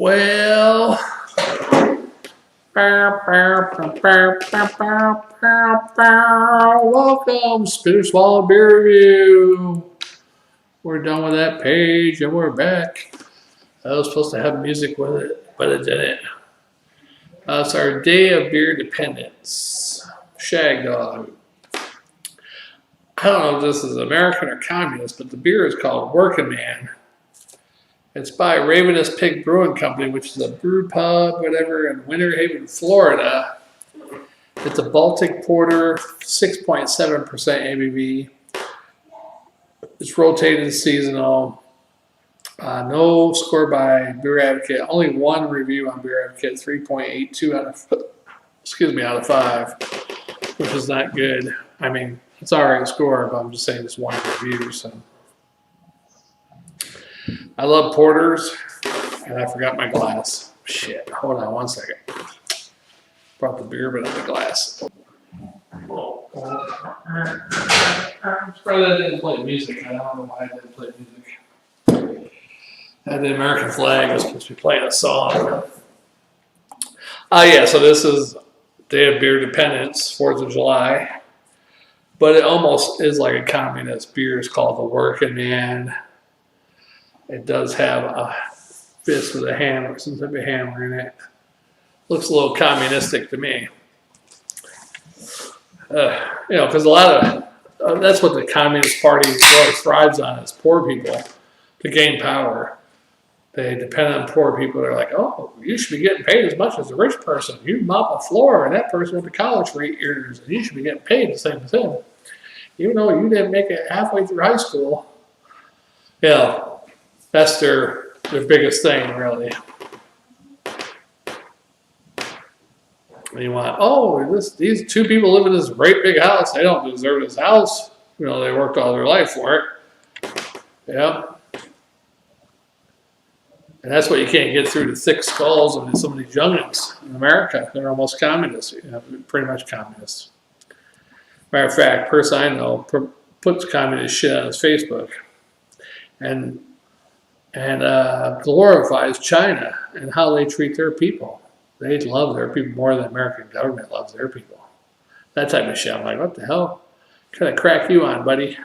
Well, welcome, Spitter Swallow Beer Review. We're done with that page and we're back. I was supposed to have music with it, but it didn't. It's our Day of Beer Dependence. Shagdog. I don't know if this is American or communist, but the beer is called Working Man. It's by Ravenous Pig Brewing Company, which is a brew pub, whatever, in Winter Haven, Florida. It's a Baltic porter, 6.7% ABV. It's rotated seasonal. No score by Beer Advocate. Only one review on Beer Advocate, 3.82 out of 5, which is not good. I mean, it's all right score, but I'm just saying it's one review. So I love porters, and I forgot my glass. Shit, hold on one second. Brought the beer, but not the glass. Oh. I'm surprised I didn't play music. I don't know why I didn't play music. I had the American flag. I was supposed to be playing a song. Yeah, so this is Day of Beer Dependence, 4th of July. But it almost is like a communist beer. It's called the Working Man. It does have a fist with a hammer, some type of hammer in it. Looks a little communistic to me. Because a lot of, that's what the Communist Party really thrives on, is poor people to gain power. They depend on poor people. They're like, oh, you should be getting paid as much as a rich person. You mop a floor, and that person went to college for 8 years, and you should be getting paid the same as him. Even though you didn't make it halfway through high school. That's their biggest thing, really. And you want, these two people live in this great big house. They don't deserve this house. They worked all their life for it. Yeah. And that's what you can't get through the thick skulls of some of these youngins in America. They're almost communists, pretty much communists. Matter of fact, person I know puts communist shit on his Facebook and glorifies China and how they treat their people. They love their people more than the American government loves their people. That type of shit. I'm like, what the hell kind of crack you on, buddy?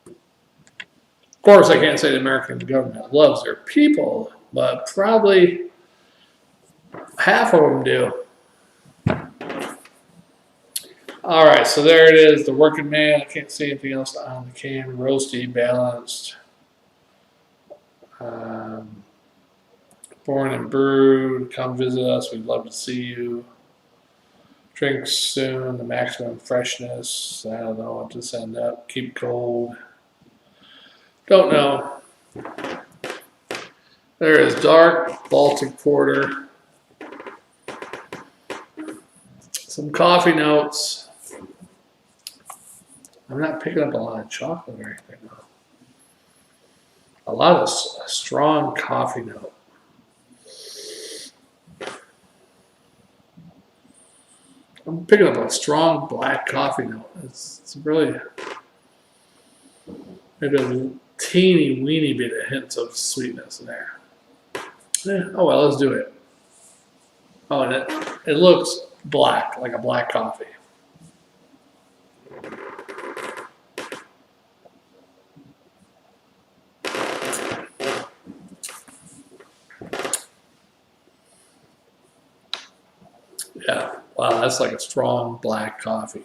Of course, I can't say the American government loves their people, but probably half of them do. All right, so there it is, the Working Man. I can't see anything else on the can. Roasty, balanced. Born and brewed. Come visit us. We'd love to see you. Drink soon. The maximum freshness. I don't know what to send up. Keep cold. Don't know. There is dark Baltic porter. Some coffee notes. I'm not picking up a lot of chocolate or anything. A lot of strong coffee note. I'm picking up a strong black coffee note. It's really maybe a teeny weeny bit of hints of sweetness in there. Oh well, let's do it. Oh, and it looks black, like a black coffee. Yeah, wow, that's like a strong black coffee.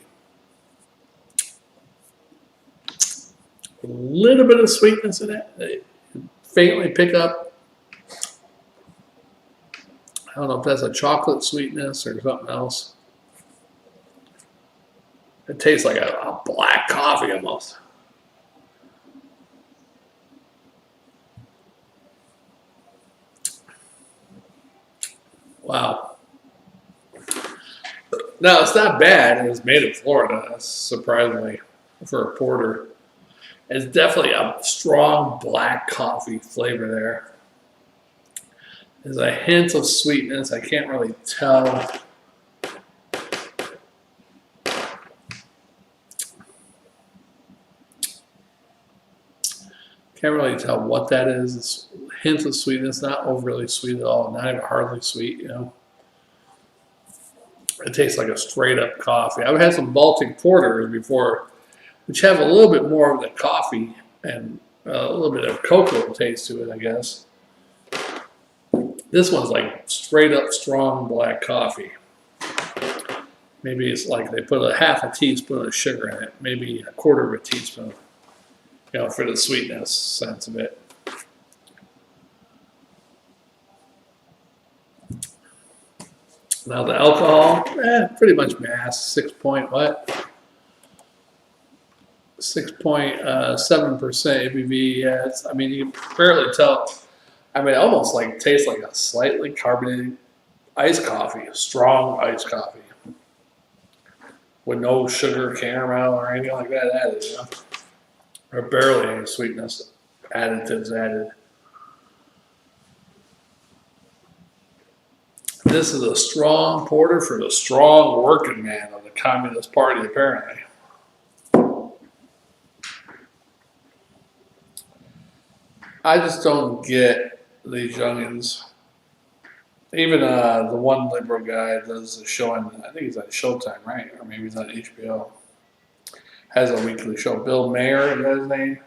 A little bit of sweetness in it. They faintly pick up. I don't know if that's a chocolate sweetness or something else. It tastes like a black coffee almost. Wow. No, it's not bad. It's made in Florida, surprisingly, for a porter. It's definitely a strong black coffee flavor there. There's a hint of sweetness. I can't really tell. Can't really tell what that is. It's hint of sweetness, not overly sweet at all, not even hardly sweet, you know. It tastes like a straight up coffee. I've had some Baltic porters before, which have a little bit more of the coffee and a little bit of cocoa taste to it, I guess. This one's like straight up strong black coffee. Maybe it's like they put a half a teaspoon of sugar in it, maybe a quarter of a teaspoon, you know, for the sweetness sense of it. Now the alcohol, pretty much mass, 6.7% ABV. Yeah, I mean, you can barely tell. I mean, it almost like tastes like a slightly carbonated iced coffee, a strong iced coffee, with no sugar, caramel, or anything like that added, you know? Or barely any sweetness additives added. This is a strong porter for the strong working man of the Communist Party, apparently. I just don't get these youngins. Even the one liberal guy does a show on, I think he's on Showtime, right? Or maybe he's on HBO. Has a weekly show. Bill Mayer, is that his name?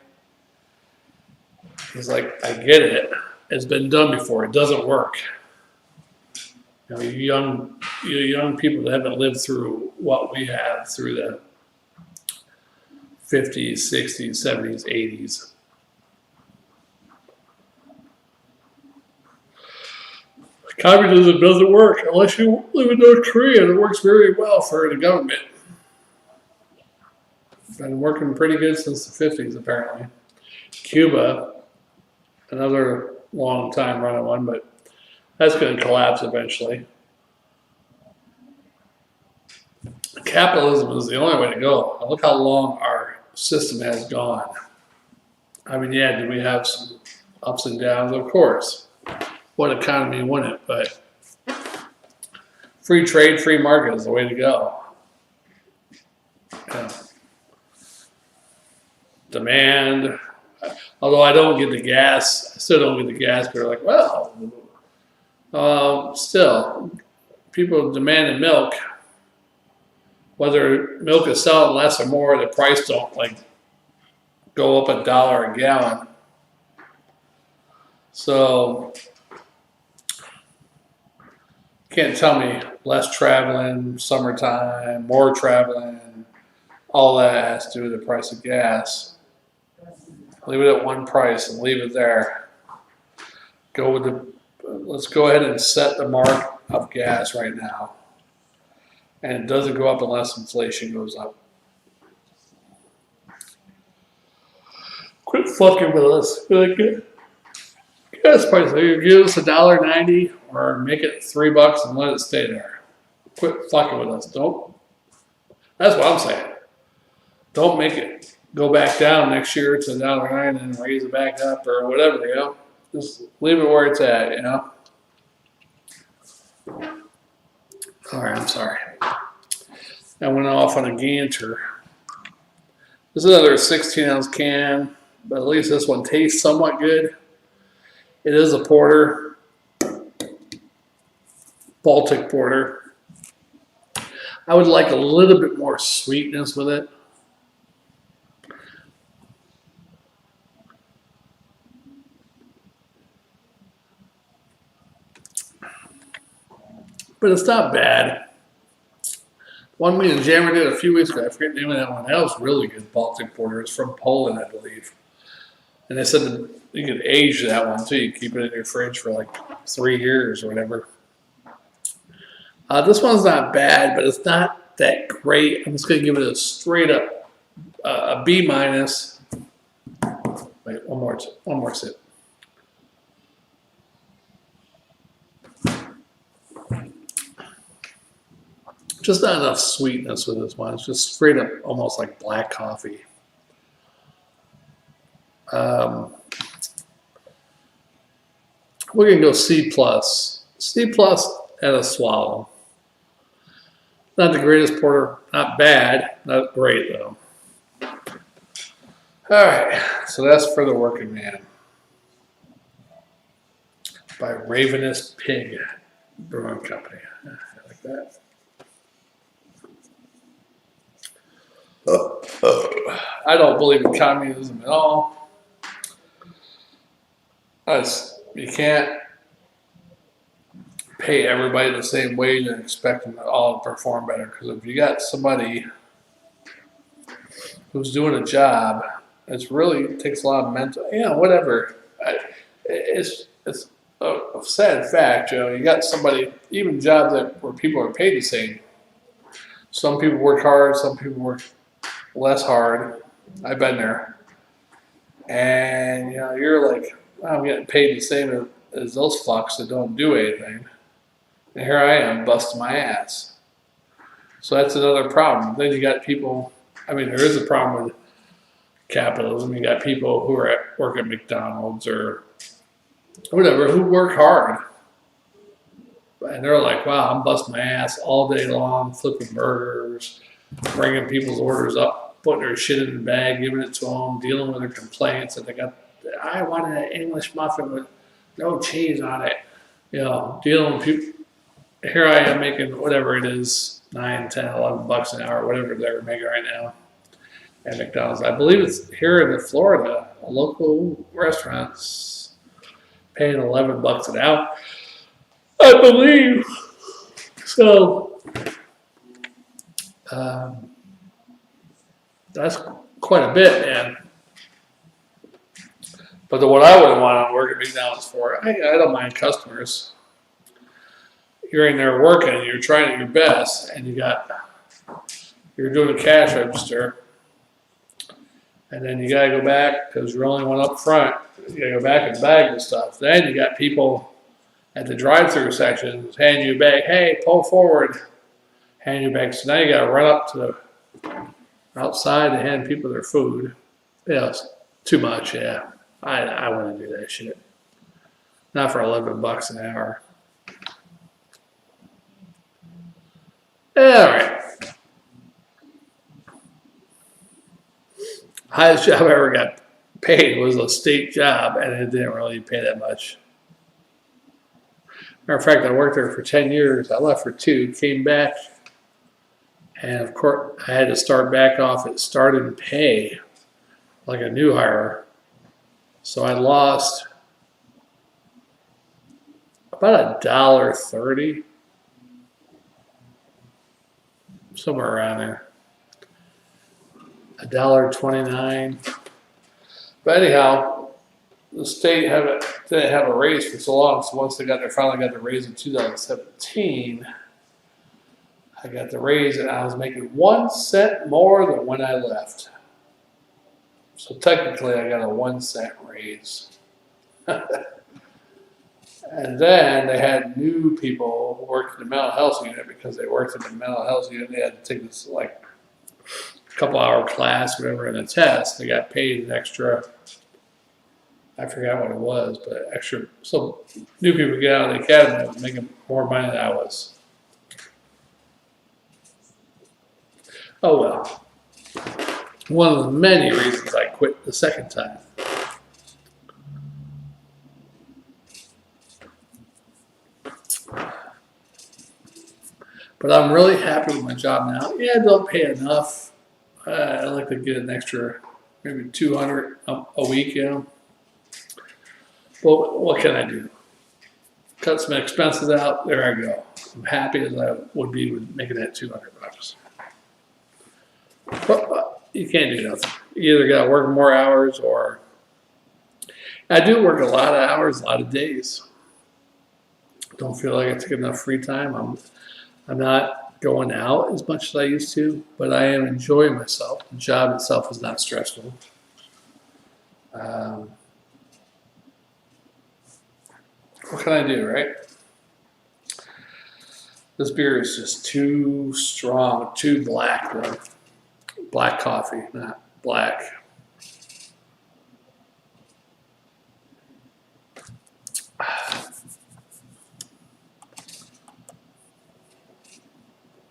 He's like, I get it. It's been done before. It doesn't work. You know, you young people that haven't lived through what we have through the 50s, 60s, 70s, 80s. Communism doesn't work unless you live in North Korea. It works very well for the government. It's been working pretty good since the 50s, apparently. Cuba, another long time running one, but that's going to collapse eventually. Capitalism is the only way to go. Look how long our system has gone. I mean, yeah, do we have some ups and downs? Of course. What economy wouldn't? But free trade, free market is the way to go. Yeah. Demand. Although I don't get the gas, I still don't get the gas. But they're like, well, still, people demanding milk. Whether milk is selling less or more, the price don't like go up $1 a gallon. So can't tell me less traveling, summertime, more traveling, all that has to do with the price of gas. Leave it at one price and leave it there. Go with the. Let's go ahead and set the mark of gas right now. And it doesn't go up unless inflation goes up. Quit fucking with us. Like, gas price. Either give us $1.90 or make it $3 and let it stay there. Quit fucking with us. Don't. That's what I'm saying. Don't make it go back down next year to $1.09 and raise it back up or whatever, you know. Just leave it where it's at, you know. All right, I'm sorry. I went off on a ganter. This is another 16-ounce can, but at least this one tastes somewhat good. It is a porter, Baltic porter. I would like a little bit more sweetness with it. But it's not bad. One me and Jammer did a few weeks ago. I forget the name of that one. That was really good Baltic porter. It's from Poland, I believe. And they said that you could age that one too. You keep it in your fridge for like 3 years or whatever. This one's not bad, but it's not that great. I'm just going to give it a straight up a B minus. Wait, one more sip. Just not enough sweetness with this one. It's just straight up almost like black coffee. We're going to go C+. C+ at a swallow. Not the greatest porter. Not bad. Not great, though. All right. So that's for the working man. by Ravenous Pig Brewing Company. I like that. I don't believe in communism at all. You can't pay everybody the same wage and expect them to all perform better. Because if you got somebody who's doing a job, it takes a lot of mental, whatever. It's a sad fact, you got somebody, even jobs where people are paid the same. Some people work hard, some people work less hard. I've been there. And, you're like, I'm getting paid the same as those fucks that don't do anything. And here I am busting my ass. So that's another problem. Then you got people, there is a problem with capitalism. You got people who work at McDonald's or whatever, who work hard. And they're like, wow, I'm busting my ass all day long, flipping burgers, bringing people's orders up, putting their shit in the bag, giving it to them, dealing with their complaints. And I wanted an English muffin with no cheese on it. Dealing with people. Here I am making whatever it is, $9, $10, $11 an hour, whatever they're making right now at McDonald's. I believe it's here in Florida, a local restaurant's paying $11 an hour, I believe. So that's quite a bit, man. But what I wouldn't want to work at McDonald's for, I don't mind customers. You're in there working, you're trying your best, and you're doing a cash register, and then you gotta go back because you're only one up front. You gotta go back and bag the stuff. Then you got people at the drive-through sections hand you a bag. Hey, pull forward, hand you a bag. So now you gotta run up to the outside to hand people their food. It's too much. Yeah, I wouldn't do that shit. Not for $11 an hour. All right. Highest job I ever got paid was a state job, and it didn't really pay that much. Matter of fact, I worked there for 10 years. I left for 2, came back, and of course, I had to start back off at starting pay like a new hire. So I lost about $1.30. Somewhere around there, $1.29. But anyhow, the state didn't have a raise for so long. So once finally got the raise in 2017, I got the raise, and I was making 1 cent more than when I left. So technically, I got a 1 cent raise. And then they had new people who worked in the mental health unit because they worked in the mental health unit. They had to take this couple hour class, whatever, and a test. They got paid an extra, I forgot what it was, but extra. So new people get out of the academy was making more money than I was. Oh well. One of the many reasons I quit the second time. But I'm really happy with my job now. Yeah, don't pay enough. I'd like to get an extra, maybe $200 a week, Well, what can I do? Cut some expenses out. There I go. I'm happy as I would be with making that $200. But you can't do nothing. You either got to work more hours, or I do work a lot of hours, a lot of days. Don't feel like I take enough free time. I'm not going out as much as I used to, but I am enjoying myself. The job itself is not stressful. What can I do, right? This beer is just too strong, too black, though. Black coffee, not black.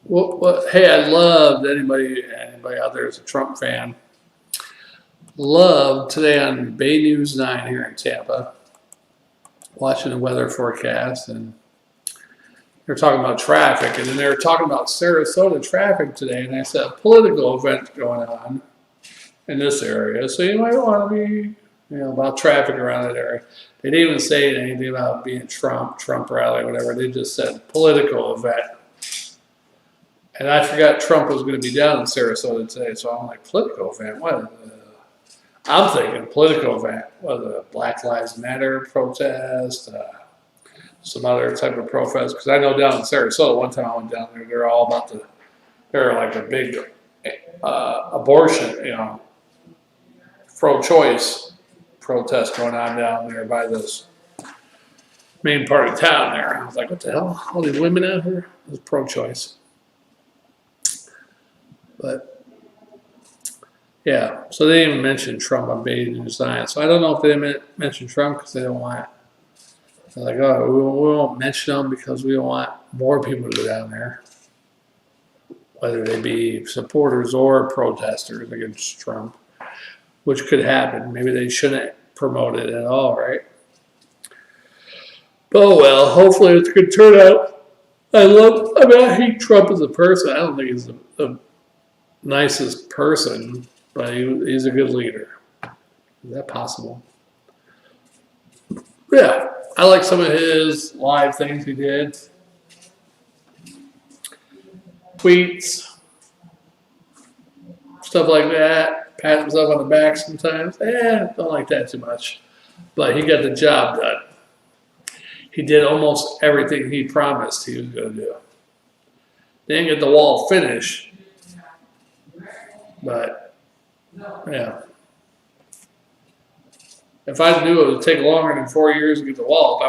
Well, hey, I loved anybody out there who's a Trump fan. Loved today on Bay News 9 here in Tampa. watching the weather forecast, and they're talking about traffic, and then they were talking about Sarasota traffic today, and I said, a political event going on in this area, so you might want to be, about traffic around that area. They didn't even say anything about being Trump rally, whatever. They just said political event. And I forgot Trump was going to be down in Sarasota today, so I'm like, political event? What? I'm thinking political event. What, a Black Lives Matter protest? Some other type of protest? Because I know down in Sarasota, one time I went down there, they're all about to, they're like a big abortion, pro-choice protest going on down there by this main part of town there. I was like, what the hell? All these women out here? It was pro-choice. But, yeah, so they didn't even mention Trump on Beijing and Zion. So I don't know if they didn't mention Trump because they don't want it. They're like, oh, we won't mention them because we don't want more people to go down there, whether they be supporters or protesters against Trump, which could happen. Maybe they shouldn't promote it at all, right? Oh well, hopefully it's a good turnout. I hate Trump as a person. I don't think he's the nicest person, but he's a good leader. Is that possible? Yeah, I like some of his live things he did. Tweets, stuff like that. Pat himself on the back sometimes. Don't like that too much. But he got the job done. He did almost everything he promised he was going to do. They didn't get the wall finished, but yeah. If I knew it would take longer than 4 years to get the wall up,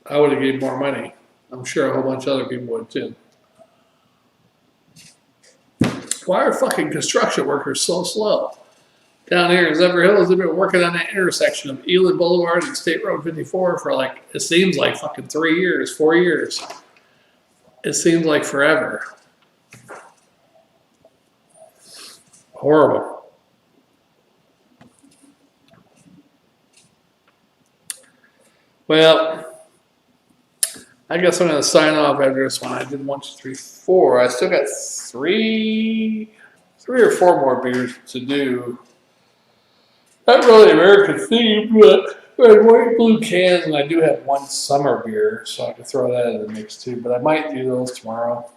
I would have gave more money. I'm sure a whole bunch of other people would too. Why are fucking construction workers so slow? Down here in Zephyr Hills, they've been working on that intersection of Elid Boulevard and State Road 54 for like, it seems like fucking 3 years, 4 years. It seems like forever. Horrible. Well, I guess I'm going to sign off after this one. I did 1, 2, 3, 4. I still got three or four more beers to do. Not really American themed, but I had white blue cans, and I do have one summer beer, so I can throw that in the mix too. But I might do those tomorrow.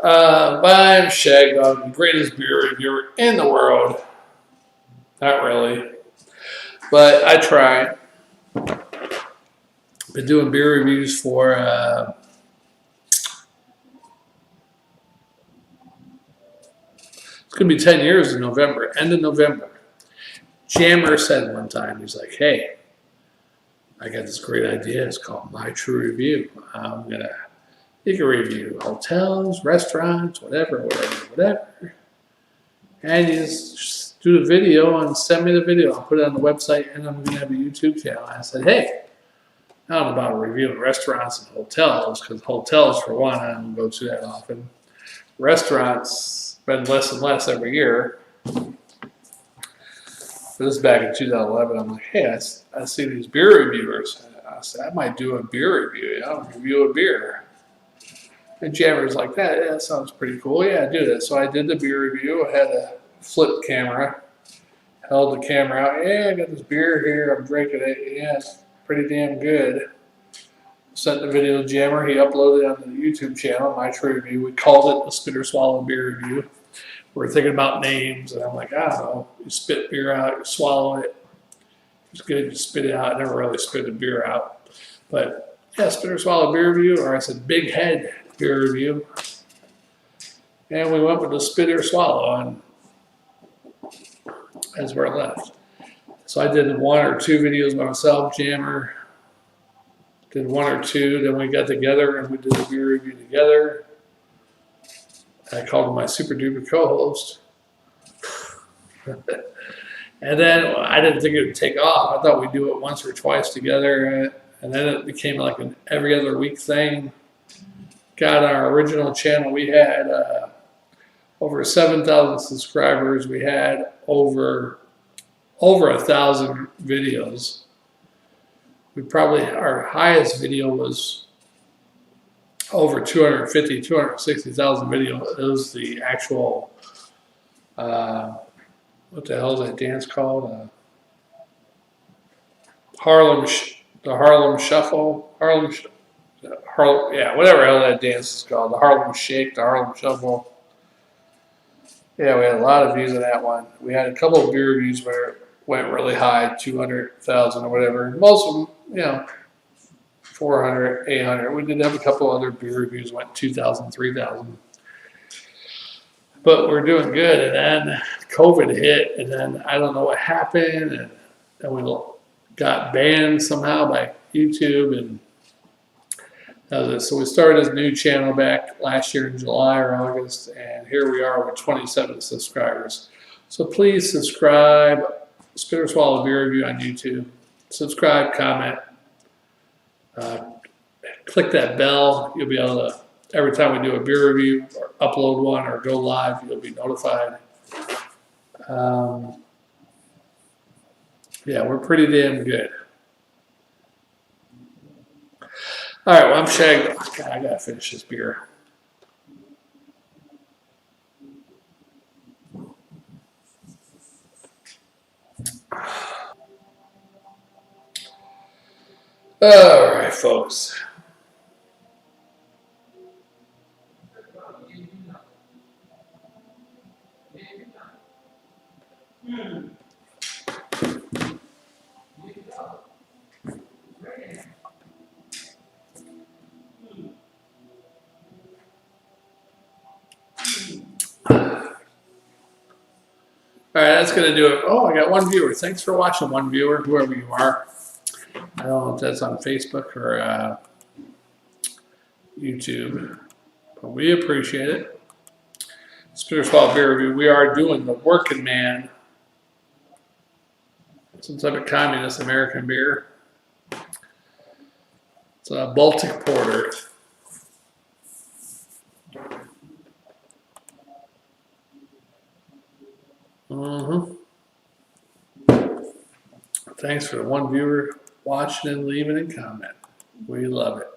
I'm Shagdog, the greatest beer reviewer in the world. Not really, but I try. Been doing beer reviews for it's gonna be 10 years in November, end of November. Jammer said one time, he's like, hey, I got this great idea. It's called My True Review. You can review hotels, restaurants, whatever. And you just do the video and send me the video. I'll put it on the website, and I'm going to have a YouTube channel. I said, hey, I don't know about reviewing restaurants and hotels, because hotels, for one, I don't go to that often. Restaurants, been less and less every year. This is back in 2011. I'm like, hey, I see these beer reviewers. I said, I might do a beer review. Review a beer. And Jammer's like, that sounds pretty cool. Yeah, do that. So I did the beer review. I had a flip camera. Held the camera out. Yeah, I got this beer here. I'm drinking it. Yeah, it's pretty damn good. Sent the video to Jammer. He uploaded it onto the YouTube channel, My True Review. We called it the Spit or Swallow Beer Review. We're thinking about names, and I'm like, I don't know. You spit beer out, you swallow it. It's good to spit it out. I never really spit a beer out. But yeah, Spit or Swallow Beer Review, or I said Big Head Beer Review. And we went with the Spit or Swallow, and that's where I left. So I did 1 or 2 videos by myself, Jammer. Did 1 or 2, then we got together and we did the beer review together. I called him my super duper co-host. And then I didn't think it would take off. I thought we'd do it once or twice together. And then it became like an every other week thing. Got our original channel. We had over 7,000 subscribers. We had over over 1,000 videos. We probably, our highest video was over 250, 260,000 videos. It was the actual, what the hell is that dance called? The Harlem Shuffle, yeah, whatever hell that dance is called, the Harlem Shake, the Harlem Shuffle. Yeah, we had a lot of views of that one. We had a couple of beer reviews where it went really high, 200,000 or whatever. Most of them, 400, 800. We did have a couple other beer reviews went 2,000, 3,000. But we're doing good. And then COVID hit, and then I don't know what happened, and then we got banned somehow by YouTube, and that was it. So we started this new channel back last year in July or August, and here we are with 27 subscribers. So please subscribe, Spit or Swallow Beer Review on YouTube. Subscribe, comment, click that bell. You'll be able to, every time we do a beer review or upload one or go live, you'll be notified. Yeah, we're pretty damn good. All right, well, I'm Shagdog. God, I gotta finish this beer. All right, folks. All right, that's going to do it. Oh, I got one viewer. Thanks for watching, one viewer, whoever you are. I don't know if that's on Facebook or YouTube, but we appreciate it. Spit or Swallow Beer Review. We are doing the Working Man, some type of communist American beer. It's a Baltic Porter. Thanks for the one viewer watching and leaving a comment. We love it.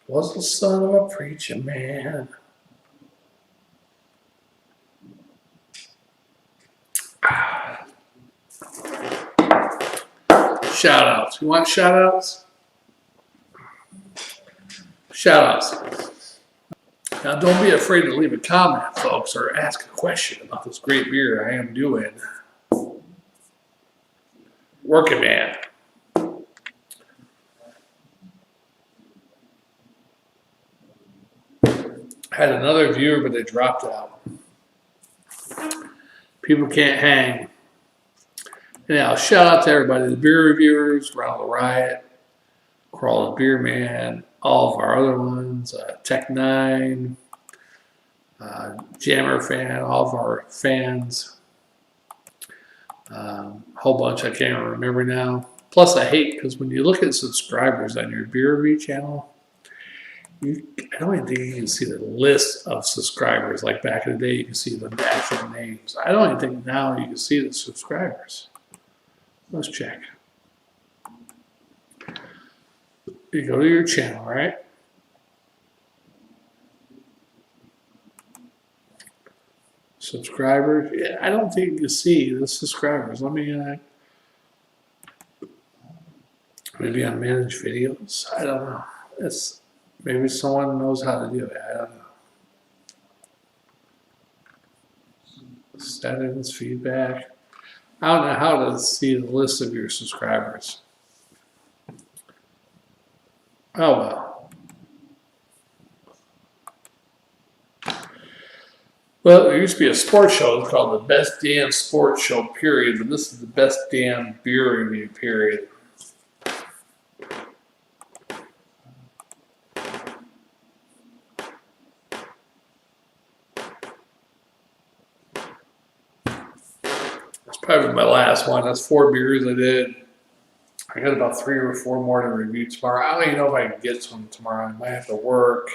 Was the son of a preacher man. Shout outs. You want shout outs? Shout outs. Now, don't be afraid to leave a comment, folks, or ask a question about this great beer I am doing. Working Man. Had another viewer, but they dropped out. People can't hang. Anyhow, shout out to everybody, the beer reviewers, Ronald Riot, Crawl the Beer Man, all of our other ones, Tech 9, Jammer Fan, all of our fans. Whole bunch I can't remember now. Plus, I hate because when you look at subscribers on your beer review channel, I don't even think you can see the list of subscribers. Like back in the day, you can see the actual names. I don't even think now you can see the subscribers. Let's check. You go to your channel, right? Subscribers. Yeah, I don't think you can see the subscribers. Let me maybe on manage videos. I don't know. Maybe someone knows how to do it. I don't know. Settings, feedback. I don't know how to see the list of your subscribers. Oh well. Well, there used to be a sports show called the Best Damn Sports Show, period, but this is the Best Damn Beer Review, period. It's probably my last one. That's 4 beers I did. I got about 3 or 4 more to review tomorrow. I don't even know if I can get some tomorrow. I might have to work.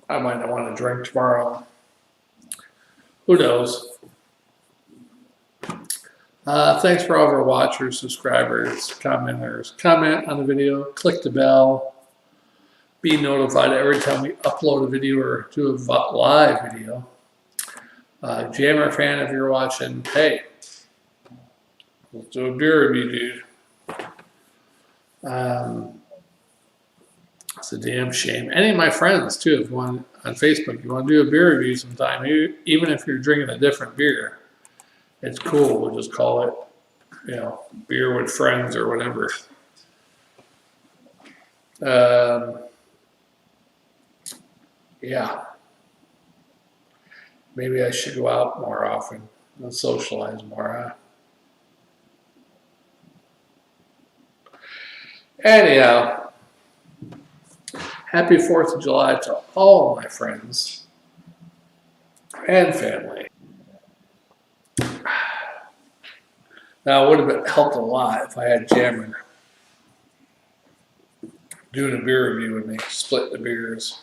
I might not want to drink tomorrow. Who knows? Thanks for all of our watchers, subscribers, commenters. Comment on the video, click the bell, be notified every time we upload a video or do a live video. Jammer fan, if you're watching, hey, let's do a beer review, dude. It's a damn shame. Any of my friends, too, if you want on Facebook, you want to do a beer review sometime, even if you're drinking a different beer, it's cool. We'll just call it, beer with friends or whatever. Yeah. Maybe I should go out more often and socialize more, huh? Anyhow, happy 4th of July to all my friends and family. Now, it would have helped a lot if I had Jammer doing a beer review with me, split the beers.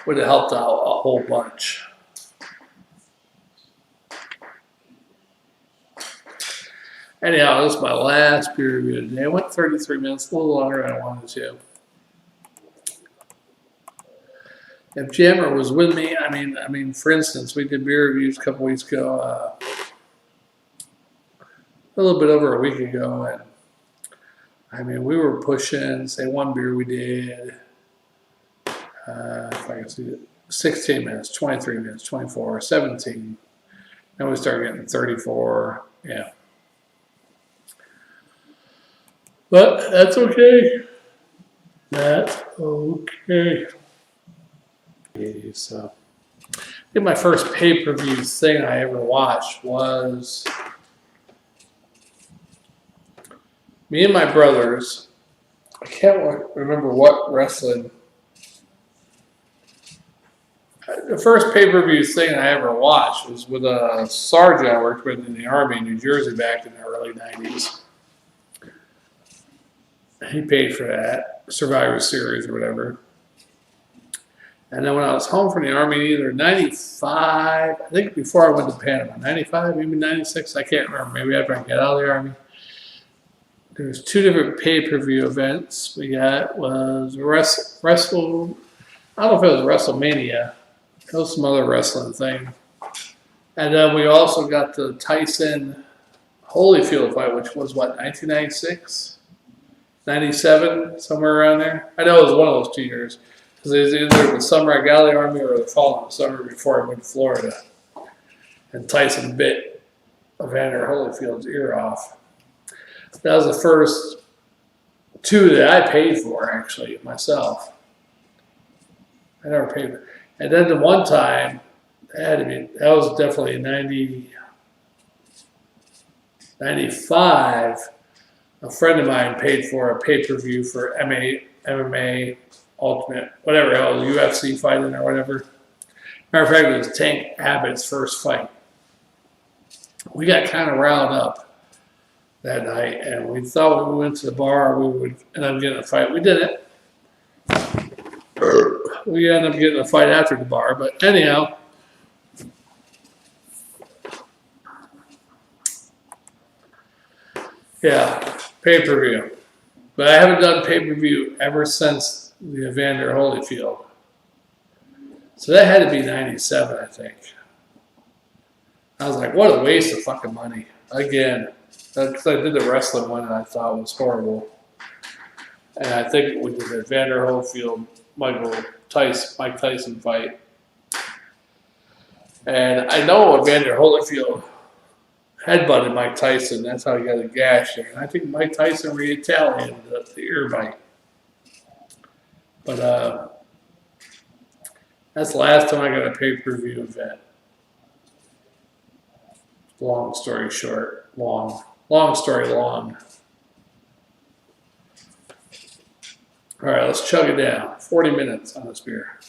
Would have helped out a whole bunch. Anyhow, this is my last beer review today. I went 33 minutes, a little longer than I wanted to. If Jammer was with me, I mean, for instance, we did beer reviews a couple weeks ago, a little bit over a week ago, and I mean, we were pushing, say, one beer we did, if I can see it, 16 minutes, 23 minutes, 24, 17. Then we started getting 34, yeah. But that's okay. That's okay. So, I think my first pay-per-view thing I ever watched was me and my brothers. I can't remember what wrestling. The first pay-per-view thing I ever watched was with a sergeant I worked with in the Army in New Jersey back in the early 90s. He paid for that, Survivor Series or whatever. And then when I was home from the Army, either 95, I think before I went to Panama, 95, maybe 96, I can't remember, maybe after I got out of the Army. There was two different pay-per-view events. We got was Wrestle, I don't know if it was WrestleMania. It was some other wrestling thing. And then we also got the Tyson Holyfield fight, which was what, 1996? 97, somewhere around there. I know it was one of those 2 years. Because it was either the summer I got out of the Army or the following summer before I went to Florida. And Tyson bit Evander Holyfield's ear off. That was the first two that I paid for, actually, myself. I never paid for it. And then the one time, that was definitely 95. A friend of mine paid for a pay-per-view for MMA Ultimate, whatever it was, UFC fighting or whatever. Matter of fact, it was Tank Abbott's first fight. We got kind of riled up that night, and we thought when we went to the bar, we would end up getting a fight. We didn't. We ended up getting a fight after the bar, but anyhow. Yeah, pay-per-view. But I haven't done pay-per-view ever since the Evander Holyfield. So that had to be 97, I think. I was like, what a waste of fucking money. Again. Because I did the wrestling one and I thought it was horrible. And I think we did the Evander Holyfield, Mike Tyson fight. And I know Evander Holyfield headbutted Mike Tyson. That's how he got a gash there. And I think Mike Tyson retaliated the ear bite. But that's the last time I got a pay-per-view event. Long story short. Long story long. All right, let's chug it down. 40 minutes on this beer.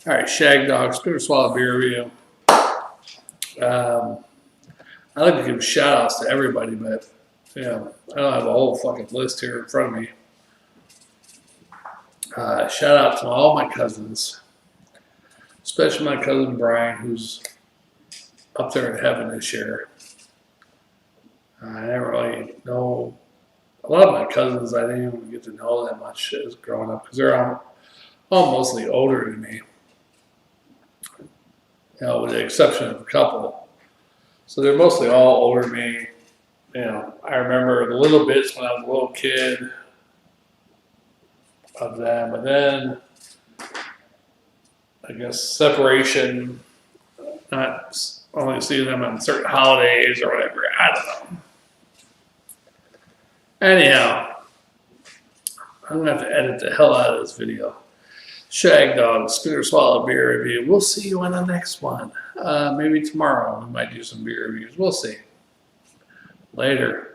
All right, Shagdog, Spit or Swallow beer review. I like to give shout outs to everybody, but I don't have a whole fucking list here in front of me. Shout out to all my cousins, especially my cousin Brian, who's up there in heaven this year. I didn't really know a lot of my cousins. I didn't even get to know that much as growing up because they're all mostly older than me, with the exception of a couple. So they're mostly all older than me. I remember the little bits when I was a little kid of them, but then I guess separation, not only seeing them on certain holidays or whatever. I don't know. Anyhow, I'm gonna have to edit the hell out of this video. Shagdog, Spit or Swallow beer review. We'll see you on the next one. Maybe tomorrow we might do some beer reviews. We'll see. Later.